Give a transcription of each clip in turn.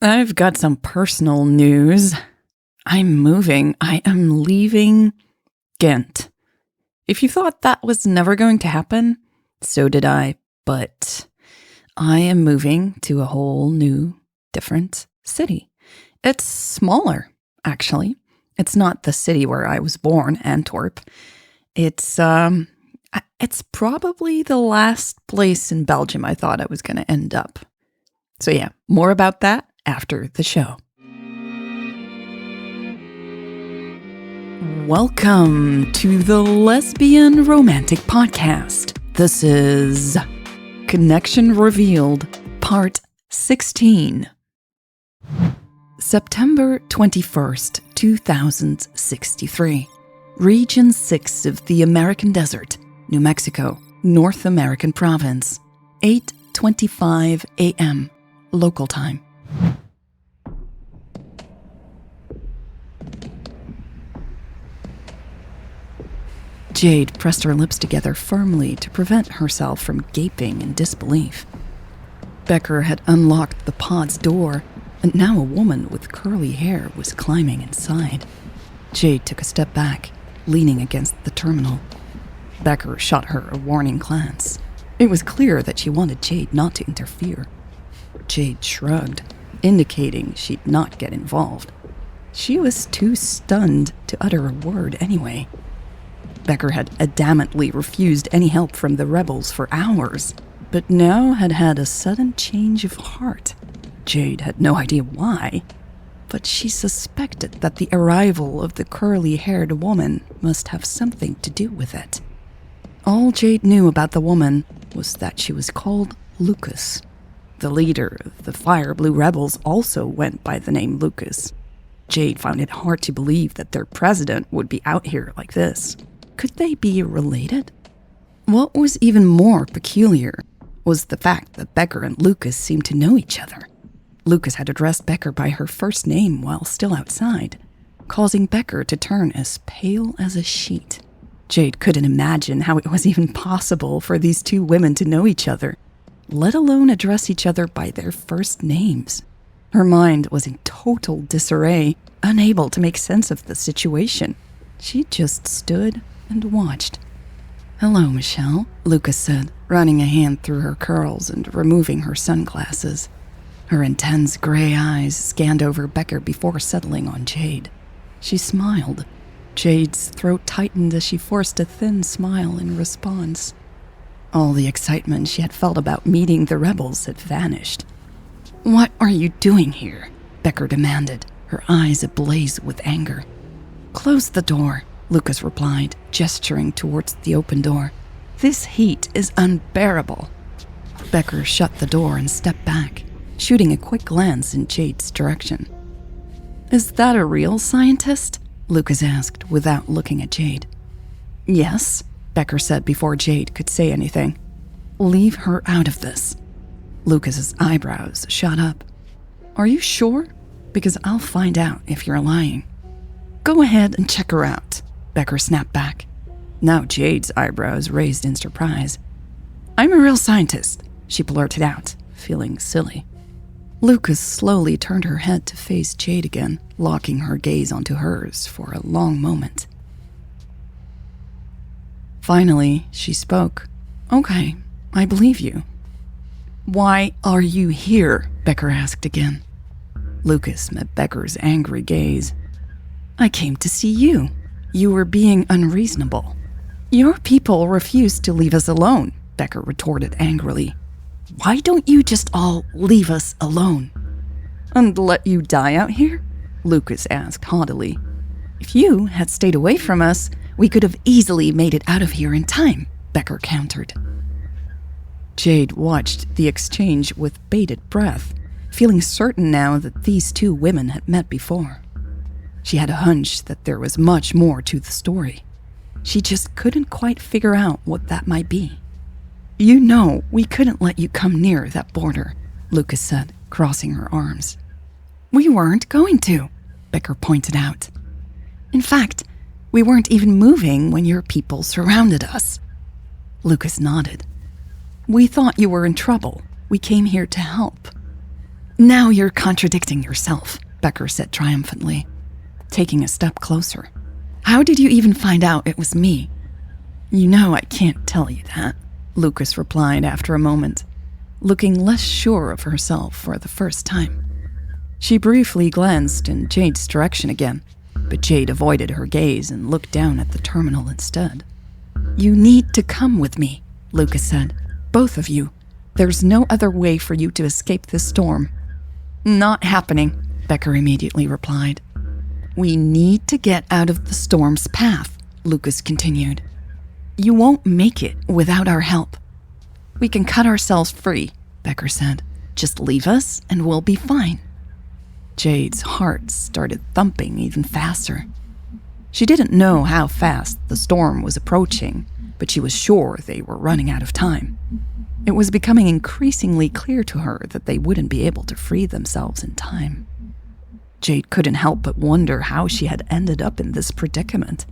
I've got some personal news. I'm moving. I am leaving Ghent. If you thought that was never going to happen, so did I, but I am moving to a whole new, different city. It's smaller, actually. It's not the city where I was born, Antwerp. It's probably the last place in Belgium I thought I was going to end up. So yeah, more about that after the show. Welcome to the Lesbian Romantic Podcast. This is Connection Revealed, Part 16. September 21st, 2063. Region 6 of the American Desert, New Mexico, North American Province. 8:25 a.m. local time. Jade pressed her lips together firmly to prevent herself from gaping in disbelief. Becker had unlocked the pod's door, and now a woman with curly hair was climbing inside. Jade took a step back, leaning against the terminal. Becker shot her a warning glance. It was clear that she wanted Jade not to interfere. Jade shrugged, indicating she'd not get involved. She was too stunned to utter a word anyway. Becker had adamantly refused any help from the rebels for hours, but now had had a sudden change of heart. Jade had no idea why, but she suspected that the arrival of the curly-haired woman must have something to do with it. All Jade knew about the woman was that she was called Lucas. The leader of the Fire Blue Rebels also went by the name Lucas. Jade found it hard to believe that their president would be out here like this. Could they be related? What was even more peculiar was the fact that Becker and Lucas seemed to know each other. Lucas had addressed Becker by her first name while still outside, causing Becker to turn as pale as a sheet. Jade couldn't imagine how it was even possible for these two women to know each other, let alone address each other by their first names. Her mind was in total disarray, unable to make sense of the situation. She just stood and watched. "Hello, Michelle," Lucas said, running a hand through her curls and removing her sunglasses. Her intense gray eyes scanned over Becker before settling on Jade. She smiled. Jade's throat tightened as she forced a thin smile in response. All the excitement she had felt about meeting the rebels had vanished. "What are you doing here?" Becker demanded, her eyes ablaze with anger. "Close the door," Lucas replied, gesturing towards the open door. "This heat is unbearable." Becker shut the door and stepped back, shooting a quick glance in Jade's direction. "Is that a real scientist?" Lucas asked without looking at Jade. "Yes," Becker said before Jade could say anything. "Leave her out of this." Lucas's eyebrows shot up. "Are you sure? Because I'll find out if you're lying." "Go ahead and check her out," Becker snapped back. Now Jade's eyebrows raised in surprise. "I'm a real scientist," she blurted out, feeling silly. Lucas slowly turned her head to face Jade again, locking her gaze onto hers for a long moment. Finally, she spoke. "Okay, I believe you." "Why are you here?" Becker asked again. Lucas met Becker's angry gaze. "I came to see you. You were being unreasonable." "Your people refused to leave us alone," Becker retorted angrily. "Why don't you just all leave us alone?" "And let you die out here?" Lucas asked haughtily. "If you had stayed away from us, we could have easily made it out of here in time," Becker countered. Jade watched the exchange with bated breath, feeling certain now that these two women had met before. She had a hunch that there was much more to the story. She just couldn't quite figure out what that might be. "You know, we couldn't let you come near that border," Lucas said, crossing her arms. "We weren't going to," Becker pointed out. "In fact, we weren't even moving when your people surrounded us." Lucas nodded. "We thought you were in trouble. We came here to help." Now you're contradicting yourself, Becker said triumphantly, taking a step closer. How did you even find out it was me? You know I can't tell you that, Lucas replied after a moment, looking less sure of herself for the first time. She briefly glanced in Jade's direction again, but Jade avoided her gaze and looked down at the terminal instead. You need to come with me, Lucas said. Both of you. There's no other way for you to escape this storm. Not happening, Becker immediately replied. We need to get out of the storm's path, Lucas continued. You won't make it without our help. We can cut ourselves free, Becker said. Just leave us and we'll be fine. Jade's heart started thumping even faster. She didn't know how fast the storm was approaching, but she was sure they were running out of time. It was becoming increasingly clear to her that they wouldn't be able to free themselves in time. Jade couldn't help but wonder how she had ended up in this predicament.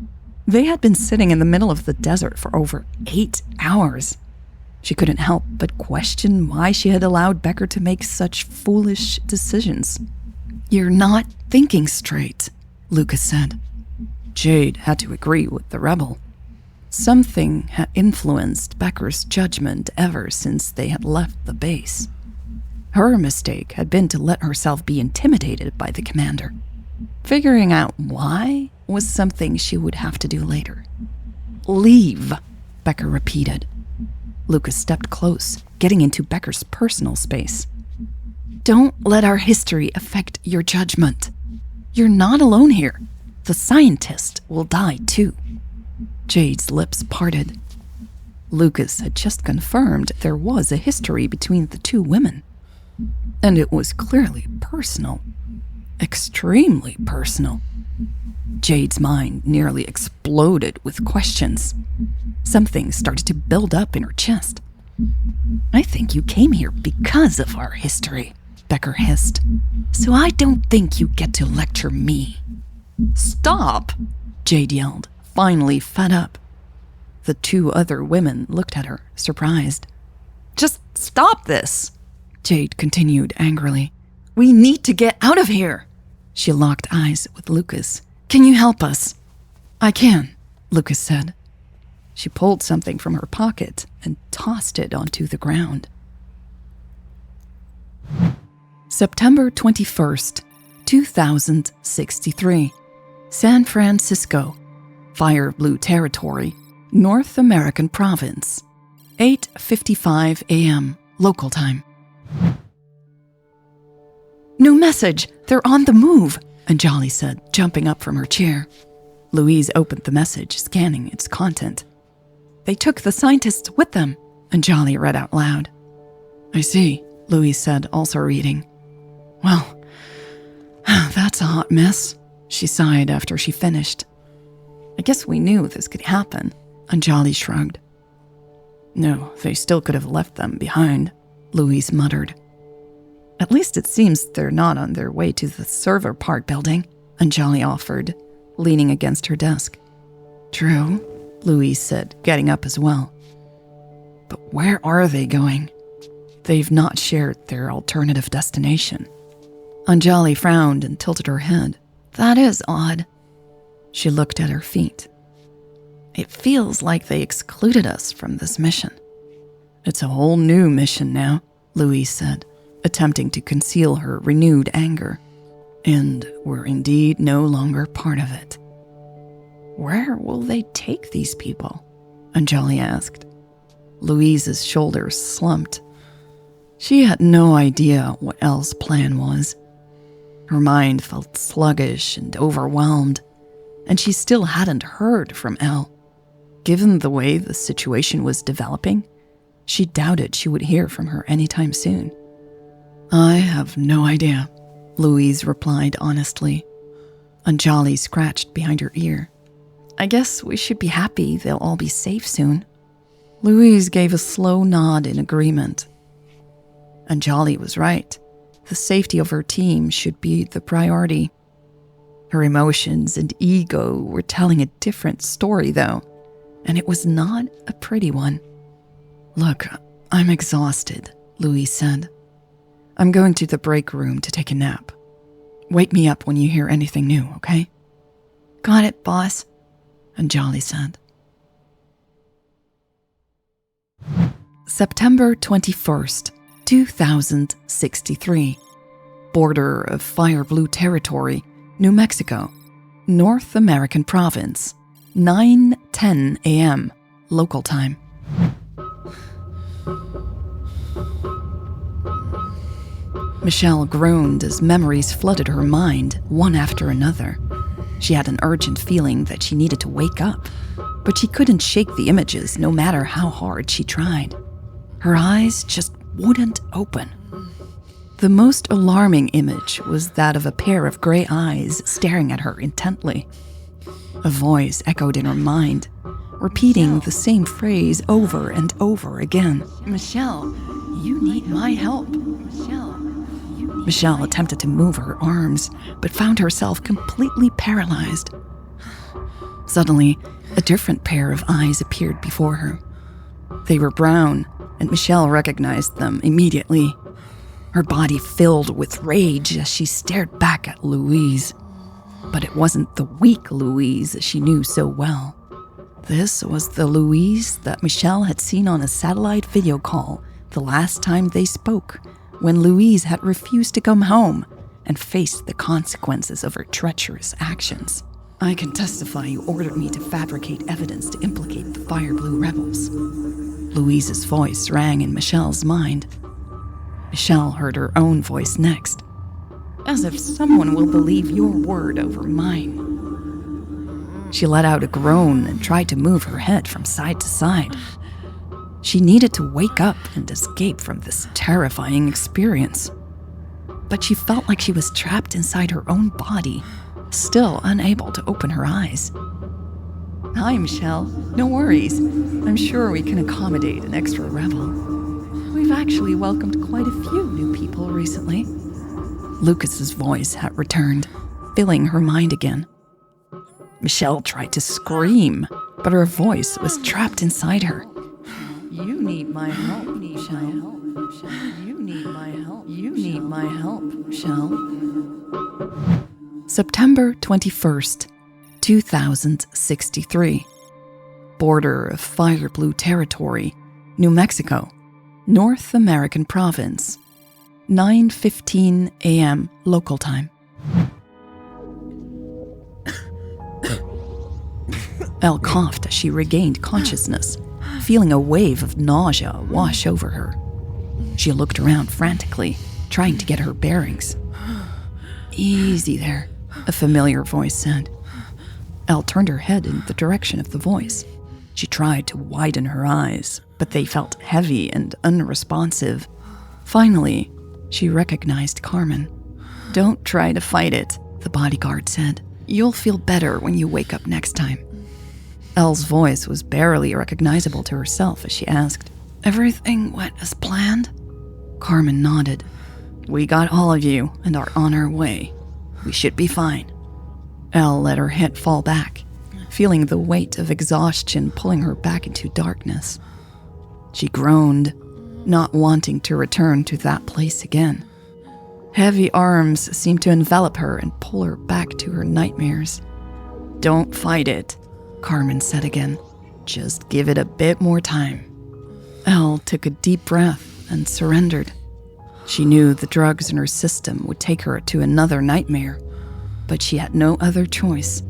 They had been sitting in the middle of the desert for over 8 hours. She couldn't help but question why she had allowed Becker to make such foolish decisions. You're not thinking straight, Lucas said. Jade had to agree with the rebel. Something had influenced Becker's judgment ever since they had left the base. Her mistake had been to let herself be intimidated by the commander. Figuring out why was something she would have to do later. Leave, Becker repeated. Lucas stepped close, getting into Becker's personal space. Don't let our history affect your judgment. You're not alone here. The scientist will die too. Jade's lips parted. Lucas had just confirmed there was a history between the two women. And it was clearly personal. Extremely personal. Jade's mind nearly exploded with questions. Something started to build up in her chest. I think you came here because of our history, Becker hissed. So I don't think you get to lecture me. Stop, Jade yelled, finally fed up. The two other women looked at her, surprised. Just stop this, Jade continued angrily. We need to get out of here. She locked eyes with Lucas. Can you help us? I can, Lucas said. She pulled something from her pocket and tossed it onto the ground. September 21st, 2063. San Francisco, Fire Blue Territory, North American Province. 8:55 a.m. local time. New message! They're on the move, Anjali said, jumping up from her chair. Louise opened the message, scanning its content. They took the scientists with them, Anjali read out loud. I see, Louise said, also reading. Well, that's a hot mess, she sighed after she finished. I guess we knew this could happen, Anjali shrugged. No, they still could have left them behind, Louise muttered. At least it seems they're not on their way to the server park building, Anjali offered, leaning against her desk. True, Louise said, getting up as well. But where are they going? They've not shared their alternative destination. Anjali frowned and tilted her head. That is odd. She looked at her feet. It feels like they excluded us from this mission. It's a whole new mission now, Louise said, attempting to conceal her renewed anger. And we're indeed no longer part of it. Where will they take these people? Anjali asked. Louise's shoulders slumped. She had no idea what Elle's plan was. Her mind felt sluggish and overwhelmed, and she still hadn't heard from Elle. Given the way the situation was developing, she doubted she would hear from her anytime soon. I have no idea, Louise replied honestly. Anjali scratched behind her ear. I guess we should be happy they'll all be safe soon. Louise gave a slow nod in agreement. Anjali was right. The safety of her team should be the priority. Her emotions and ego were telling a different story, though, and it was not a pretty one. Look, I'm exhausted, Louise said. I'm going to the break room to take a nap. Wake me up when you hear anything new, okay? Got it, boss, Anjali said. September 21st, 2063. Border of Fire Blue Territory, New Mexico, North American province, 9:10 a.m. local time. Michelle groaned as memories flooded her mind, one after another. She had an urgent feeling that she needed to wake up, but she couldn't shake the images no matter how hard she tried. Her eyes just wouldn't open. The most alarming image was that of a pair of gray eyes staring at her intently. A voice echoed in her mind, repeating the same phrase over and over again. Michelle, you need my help. Michelle attempted to move her arms, but found herself completely paralyzed. Suddenly, a different pair of eyes appeared before her. They were brown, and Michelle recognized them immediately. Her body filled with rage as she stared back at Louise. But it wasn't the weak Louise she knew so well. This was the Louise that Michelle had seen on a satellite video call the last time they spoke, when Louise had refused to come home and faced the consequences of her treacherous actions. I can testify you ordered me to fabricate evidence to implicate the Fire Blue rebels. Louise's voice rang in Michelle's mind. Michelle heard her own voice next. As if someone will believe your word over mine. She let out a groan and tried to move her head from side to side. She needed to wake up and escape from this terrifying experience. But she felt like she was trapped inside her own body, still unable to open her eyes. Hi, Michelle. No worries. I'm sure we can accommodate an extra rebel. We've actually welcomed quite a few new people recently. Lucas's voice had returned, filling her mind again. Michelle tried to scream, but her voice was trapped inside her. You need my help, Michelle. You need my help. You need my help, Michelle. September 21st, 2063. Border of Fire Blue Territory, New Mexico, North American province, 9:15 a.m. local time. Elle coughed as she regained consciousness, feeling a wave of nausea wash over her. She looked around frantically, trying to get her bearings. Easy there, a familiar voice said. Elle turned her head in the direction of the voice. She tried to widen her eyes, but they felt heavy and unresponsive. Finally, she recognized Carmen. Don't try to fight it, the bodyguard said. You'll feel better when you wake up next time. Elle's voice was barely recognizable to herself as she asked, Everything went as planned? Carmen nodded. We got all of you and are on our way. We should be fine. Elle let her head fall back, feeling the weight of exhaustion pulling her back into darkness. She groaned, not wanting to return to that place again. Heavy arms seemed to envelop her and pull her back to her nightmares. Don't fight it, Carmen said again. Just give it a bit more time. Elle took a deep breath and surrendered. She knew the drugs in her system would take her to another nightmare, but she had no other choice.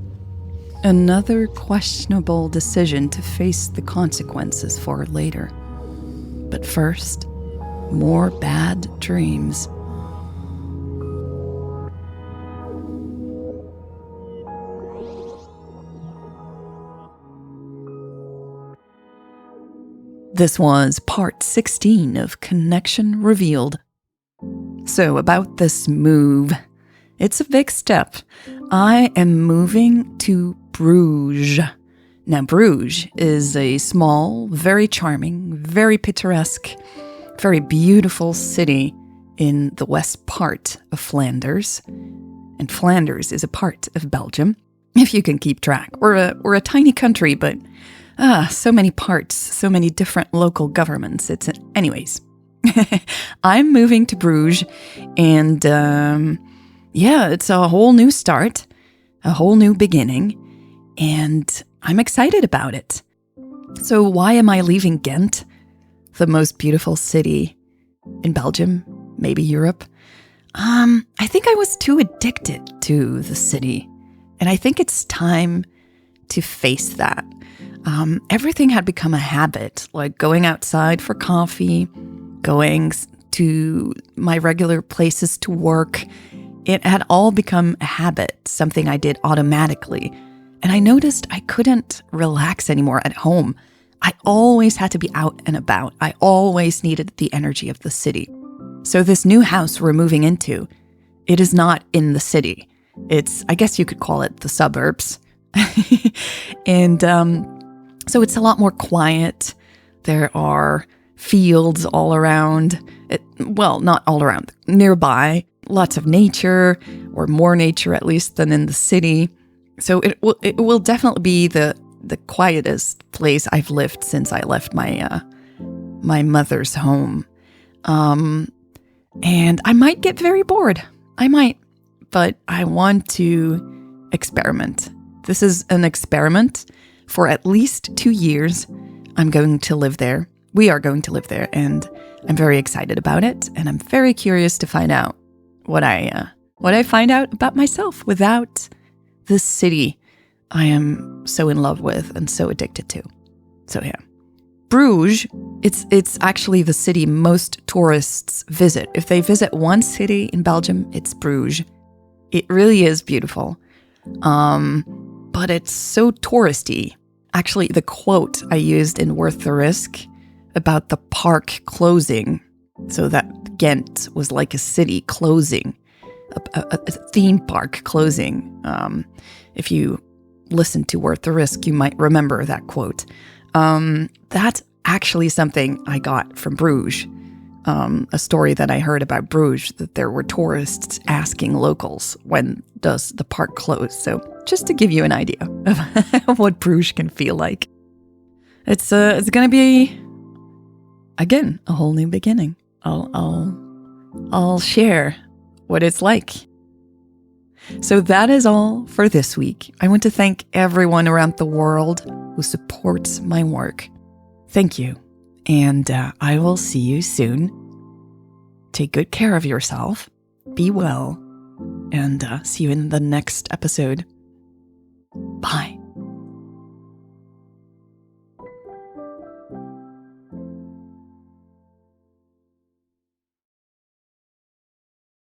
Another questionable decision to face the consequences for later. But first, more bad dreams. This was part 16 of Connection Revealed. So about this move, it's a big step. I am moving to Bruges. Now, Bruges is a small, very charming, very picturesque, very beautiful city in the west part of Flanders. And Flanders is a part of Belgium, if you can keep track. We're a tiny country, but so many parts, so many different local governments. Anyways, I'm moving to Bruges, and it's a whole new start, a whole new beginning, and I'm excited about it. So why am I leaving Ghent, the most beautiful city in Belgium, maybe Europe? I think I was too addicted to the city, and I think it's time to face that. Everything had become a habit, like going outside for coffee, going to my regular places to work. It had all become a habit, something I did automatically. And I noticed I couldn't relax anymore at home. I always had to be out and about. I always needed the energy of the city. So this new house we're moving into, it is not in the city. It's, I guess you could call it the suburbs. And so it's a lot more quiet. There are fields all around. Well, not all around. Nearby, lots of nature, or more nature at least than in the city. So it will definitely be the quietest place I've lived since I left my mother's home. And I might get very bored. I might, but I want to experiment. This is an experiment. For at least 2 years, I'm going to live there. We are going to live there, and I'm very excited about it. And I'm very curious to find out what I find out about myself without this city I am so in love with and so addicted to. So yeah, Bruges. It's actually the city most tourists visit. If they visit one city in Belgium, it's Bruges. It really is beautiful. But it's so touristy. Actually, the quote I used in Worth the Risk about the park closing, so that Ghent was like a city closing, a theme park closing. If you listen to Worth the Risk, you might remember that quote. That's actually something I got from Bruges. A story that I heard about Bruges, that there were tourists asking locals, when does the park close? So just to give you an idea of what Bruges can feel like. It's going to be, again, a whole new beginning. I'll share what it's like. So that is all for this week. I want to thank everyone around the world who supports my work. Thank you. And I will see you soon. Take good care of yourself. Be well. And see you in the next episode. Bye.